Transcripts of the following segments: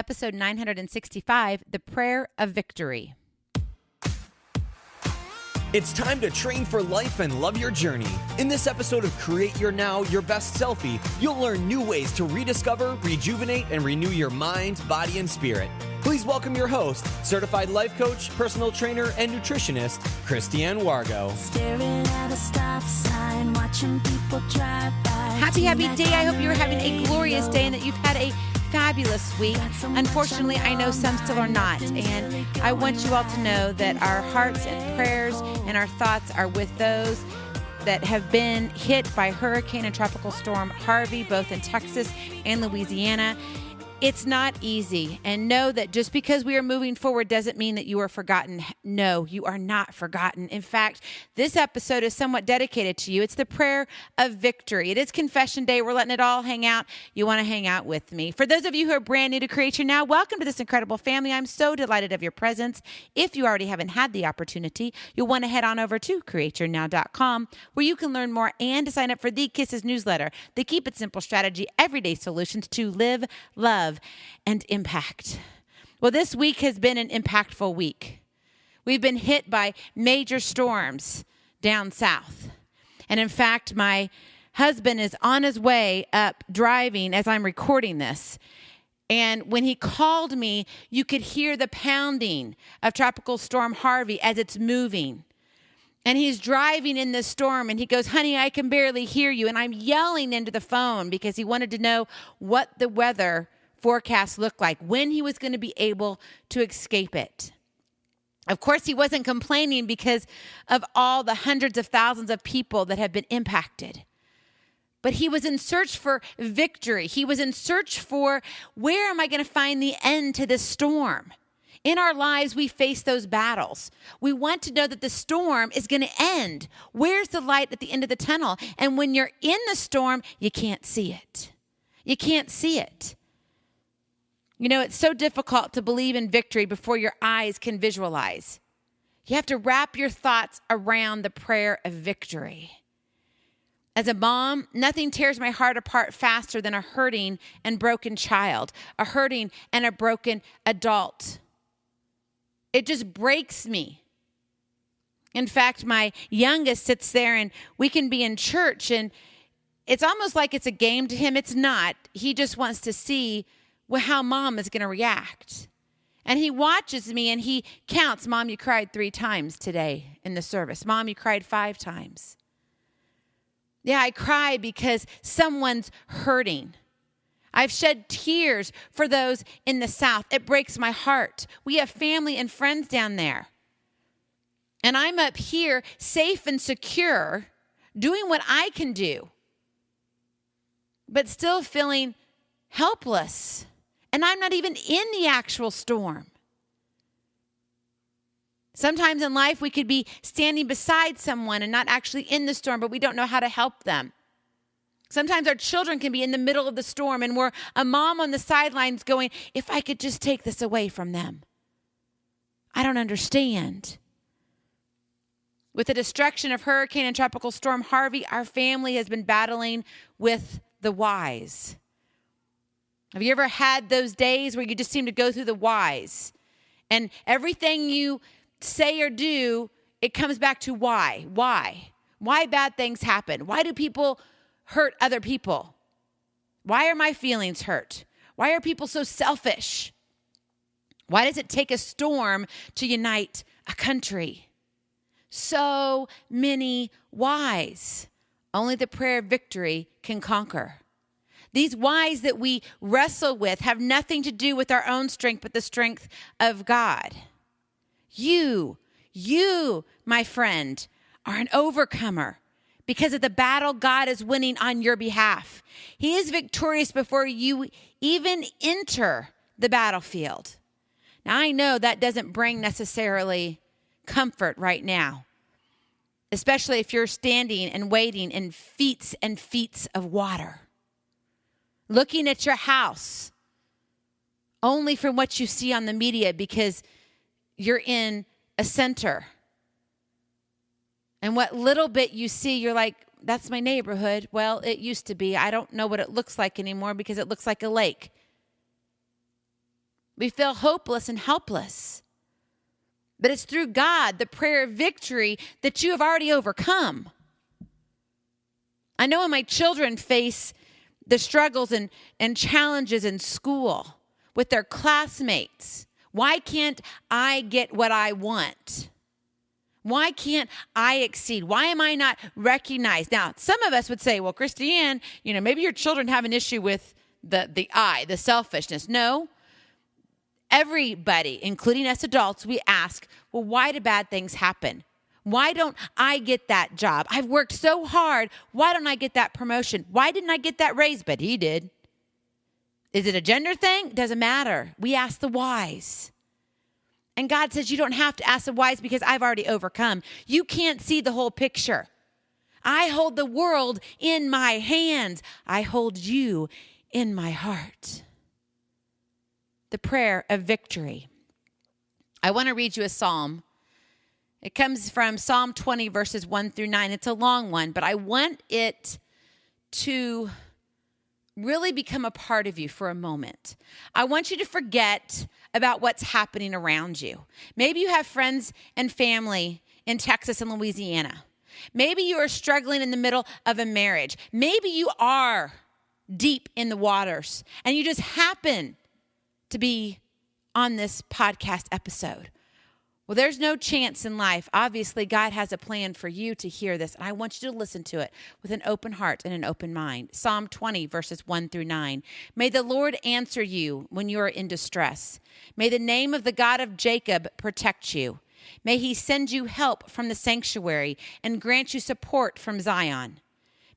episode 965, The Prayer of Victory. It's time to train for life and love your journey. In this episode of Create Your Now, Your Best Selfie, you'll learn new ways to rediscover, rejuvenate, and renew your mind, body, and spirit. Please welcome your host, certified life coach, personal trainer, and nutritionist, Christiane Wargo. Staring at a stop sign, watching people drive by. Happy day. I hope you're having a glorious day and that you've had a fabulous week. Unfortunately, I know some still are not, and I want you all to know that our hearts and prayers and our thoughts are with those that have been hit by hurricane and tropical storm Harvey, both in Texas and Louisiana. It's not easy, and know that just because we are moving forward doesn't mean that you are forgotten. No, you are not forgotten. In fact, this episode is somewhat dedicated to you. It's the prayer of victory. It is Confession Day. We're letting it all hang out. You want to hang out with me. For those of you who are brand new to Create Your Now, welcome to this incredible family. I'm so delighted of your presence. If you already haven't had the opportunity, you'll want to head on over to createyournow.com, where you can learn more and to sign up for the Kisses newsletter, the Keep It Simple strategy, everyday solutions to live, love, and impact. Well, this week has been an impactful week. We've been hit by major storms down south. And in fact, my husband is on his way up driving as I'm recording this. And when he called me, you could hear the pounding of Tropical Storm Harvey as it's moving. And he's driving in this storm, and he goes, "Honey, I can barely hear you." And I'm yelling into the phone because he wanted to know what the weather forecast looked like, when he was going to be able to escape it. Of course, he wasn't complaining because of all the hundreds of thousands of people that have been impacted. But he was in search for victory. He was in search for, where am I going to find the end to this storm? In our lives, we face those battles. We want to know that the storm is going to end. Where's the light at the end of the tunnel? And when you're in the storm, you can't see it. You can't see it. You know, it's so difficult to believe in victory before your eyes can visualize. You have to wrap your thoughts around the prayer of victory. As a mom, nothing tears my heart apart faster than a hurting and broken child, a hurting and a broken adult. It just breaks me. In fact, my youngest sits there and we can be in church and it's almost like it's a game to him. It's not. He just wants to see how mom is going to react. And he watches me and he counts. "Mom, you cried 3 times today in the service. Mom, you cried 5 times. Yeah, I cry because someone's hurting. I've shed tears for those in the South. It breaks my heart. We have family and friends down there. And I'm up here safe and secure, doing what I can do, but still feeling helpless. And I'm not even in the actual storm." Sometimes in life, we could be standing beside someone and not actually in the storm, but we don't know how to help them. Sometimes our children can be in the middle of the storm and we're a mom on the sidelines going, "If I could just take this away from them." I don't understand. With the destruction of Hurricane and Tropical Storm Harvey, our family has been battling with the whys. Have you ever had those days where you just seem to go through the whys? And everything you say or do, it comes back to why? Why? Why bad things happen? Why do people hurt other people? Why are my feelings hurt? Why are people so selfish? Why does it take a storm to unite a country? So many whys. Only the prayer of victory can conquer. These whys that we wrestle with have nothing to do with our own strength, but the strength of God. You, my friend, are an overcomer because of the battle God is winning on your behalf. He is victorious before you even enter the battlefield. Now, I know that doesn't bring necessarily comfort right now, especially if you're standing and waiting in feet of water, looking at your house only from what you see on the media because you're in a center. And what little bit you see, you're like, "That's my neighborhood." Well, it used to be. I don't know what it looks like anymore because it looks like a lake. We feel hopeless and helpless. But it's through God, the prayer of victory, that you have already overcome. I know when my children face the struggles and challenges in school with their classmates, why can't I get what I want? Why can't I exceed? Why am I not recognized? Now, some of us would say, well, Christiane, maybe your children have an issue with the I, the selfishness. No. Everybody, including us adults, we ask, well, why do bad things happen? Why don't I get that job? I've worked so hard. Why don't I get that promotion? Why didn't I get that raise? But he did. Is it a gender thing? Doesn't matter. We ask the whys. And God says you don't have to ask the whys because I've already overcome. You can't see the whole picture. I hold the world in my hands. I hold you in my heart. The prayer of victory. I want to read you a psalm. It comes from Psalm 20, verses 1 through 9. It's a long one, but I want it to really become a part of you for a moment. I want you to forget about what's happening around you. Maybe you have friends and family in Texas and Louisiana. Maybe you are struggling in the middle of a marriage. Maybe you are deep in the waters and you just happen to be on this podcast episode. Well, there's no chance in life. Obviously, God has a plan for you to hear this, and I want you to listen to it with an open heart and an open mind. Psalm 20, verses 1 through 9. May the Lord answer you when you are in distress. May the name of the God of Jacob protect you. May he send you help from the sanctuary and grant you support from Zion.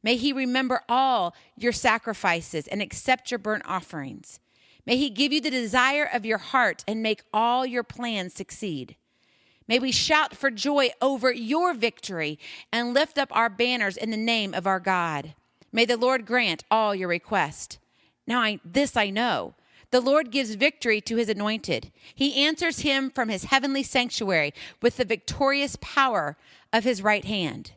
May he remember all your sacrifices and accept your burnt offerings. May he give you the desire of your heart and make all your plans succeed. May we shout for joy over your victory and lift up our banners in the name of our God. May the Lord grant all your requests. Now I know. The Lord gives victory to his anointed. He answers him from his heavenly sanctuary with the victorious power of his right hand.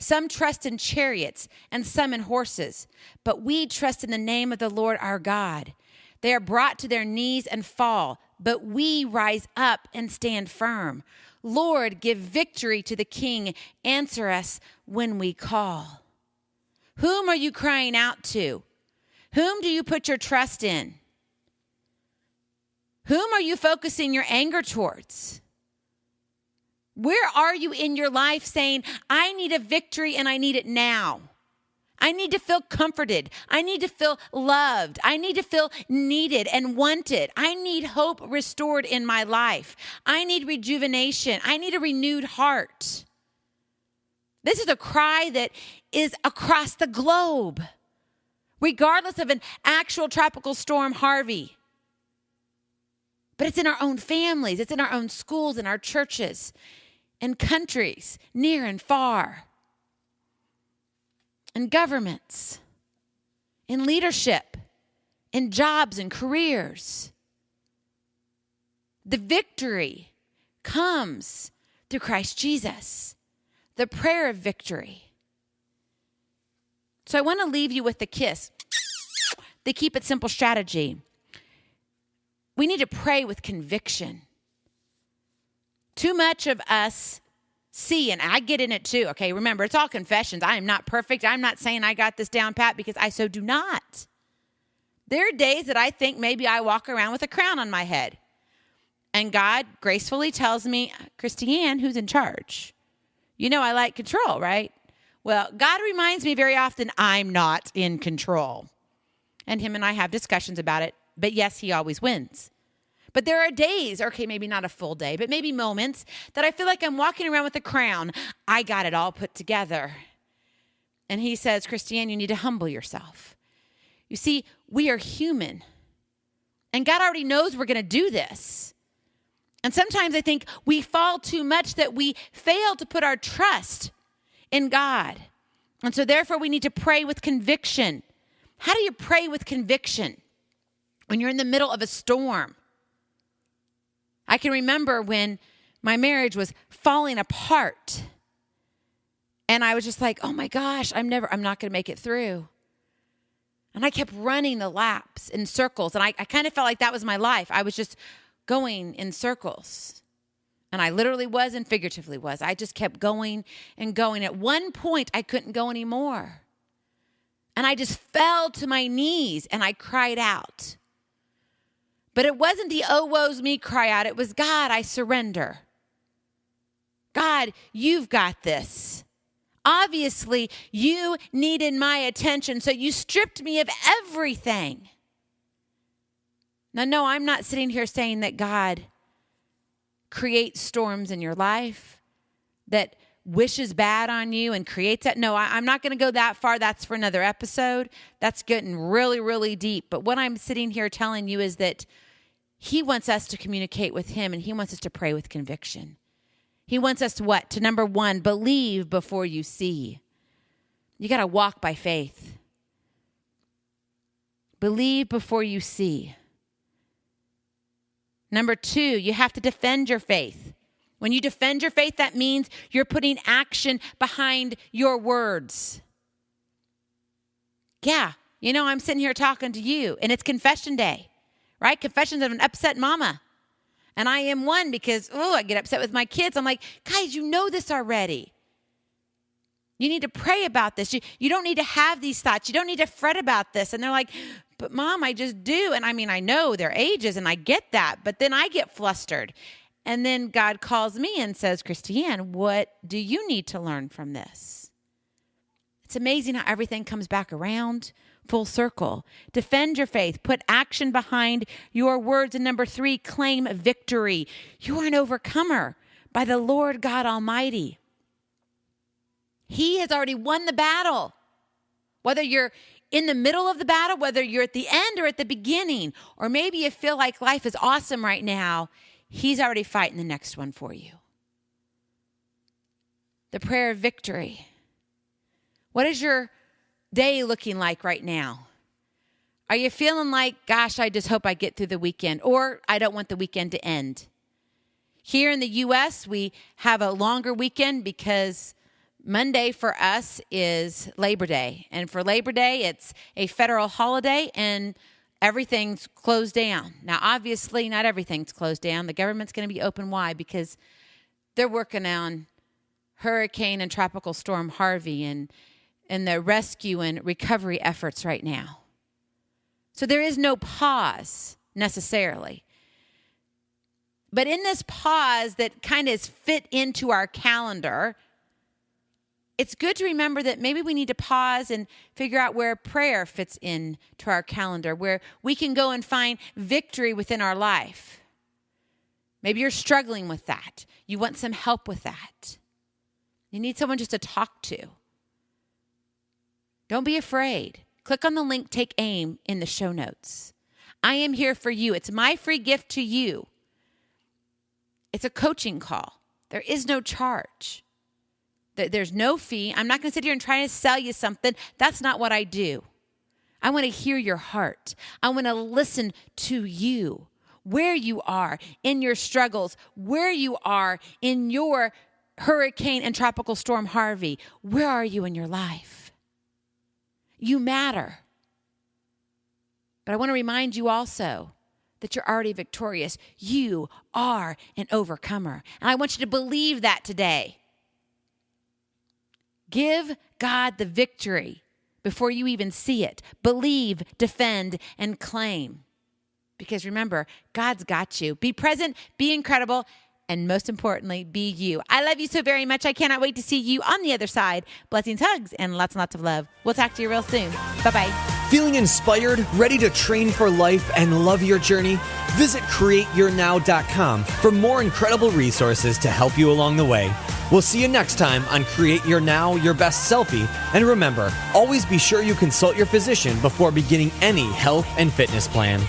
Some trust in chariots and some in horses, but we trust in the name of the Lord our God. They are brought to their knees and fall, but we rise up and stand firm. Lord, give victory to the King. Answer us when we call. Whom are you crying out to? Whom do you put your trust in? Whom are you focusing your anger towards? Where are you in your life saying, I need a victory and I need it now? I need to feel comforted. I need to feel loved. I need to feel needed and wanted. I need hope restored in my life. I need rejuvenation. I need a renewed heart. This is a cry that is across the globe, regardless of an actual tropical storm, Harvey. But it's in our own families. It's in our own schools, in our churches, in countries, near and far. In governments, in leadership, in jobs and careers. The victory comes through Christ Jesus, the prayer of victory. So I want to leave you with the KISS, the keep it simple strategy. We need to pray with conviction. Too much of us see, and I get in it too. Okay, remember, it's all confessions. I am not perfect. I'm not saying I got this down pat because I so do not. There are days that I think maybe I walk around with a crown on my head. And God gracefully tells me, Christiane, who's in charge? You know I like control, right? Well, God reminds me very often I'm not in control. And him and I have discussions about it. But yes, he always wins. But there are days, okay, maybe not a full day, but maybe moments that I feel like I'm walking around with a crown. I got it all put together. And he says, Christiane, you need to humble yourself. You see, we are human. And God already knows we're going to do this. And sometimes I think we fall too much that we fail to put our trust in God. And so therefore we need to pray with conviction. How do you pray with conviction when you're in the middle of a storm? I can remember when my marriage was falling apart and I was just like, oh my gosh, I'm not going to make it through. And I kept running the laps in circles. And I kind of felt like that was my life. I was just going in circles. And I literally was and figuratively was. I just kept going and going. At one point, I couldn't go anymore. And I just fell to my knees and I cried out. But it wasn't the oh, woe's me cry out. It was, God, I surrender. God, you've got this. Obviously, you needed my attention, so you stripped me of everything. Now, no, I'm not sitting here saying that God creates storms in your life, that wishes bad on you and creates that. No, I'm not going to go that far. That's for another episode. That's getting really, really deep. But what I'm sitting here telling you is that he wants us to communicate with him, and he wants us to pray with conviction. He wants us to what? To number one, believe before you see. You got to walk by faith. Believe before you see. Number two, you have to defend your faith. When you defend your faith, that means you're putting action behind your words. Yeah, I'm sitting here talking to you, and it's confession day, right? Confessions of an upset mama. And I am one because, I get upset with my kids. I'm like, guys, you know this already. You need to pray about this. You don't need to have these thoughts. You don't need to fret about this. And they're like, but Mom, I just do. And I know their ages and I get that, but then I get flustered. And then God calls me and says, Christiane, what do you need to learn from this? It's amazing how everything comes back around. Full circle. Defend your faith. Put action behind your words. And number three, claim victory. You are an overcomer by the Lord God Almighty. He has already won the battle. Whether you're in the middle of the battle, whether you're at the end or at the beginning, or maybe you feel like life is awesome right now, he's already fighting the next one for you. The prayer of victory. What is your day looking like right now? Are you feeling like, gosh, I just hope I get through the weekend, or I don't want the weekend to end? Here in the U.S., we have a longer weekend because Monday for us is Labor Day. And for Labor Day, it's a federal holiday and everything's closed down. Now, obviously, not everything's closed down. The government's going to be open. Why? Because they're working on Hurricane and Tropical Storm Harvey and the rescue and recovery efforts right now. So there is no pause necessarily. But in this pause that kind of is fit into our calendar, it's good to remember that maybe we need to pause and figure out where prayer fits in to our calendar, where we can go and find victory within our life. Maybe you're struggling with that. You want some help with that. You need someone just to talk to. Don't be afraid. Click on the link, Take Aim, in the show notes. I am here for you. It's my free gift to you. It's a coaching call. There is no charge. There's no fee. I'm not going to sit here and try to sell you something. That's not what I do. I want to hear your heart. I want to listen to you, where you are in your struggles, where you are in your hurricane and tropical storm Harvey. Where are you in your life? You matter. But I want to remind you also that you're already victorious. You are an overcomer. And I want you to believe that today. Give God the victory before you even see it. Believe, defend, and claim. Because remember, God's got you. Be present, be incredible, and most importantly, be you. I love you so very much. I cannot wait to see you on the other side. Blessings, hugs, and lots of love. We'll talk to you real soon. Bye-bye. Feeling inspired, ready to train for life and love your journey? Visit CreateYourNow.com for more incredible resources to help you along the way. We'll see you next time on Create Your Now, Your Best Selfie. And remember, always be sure you consult your physician before beginning any health and fitness plan.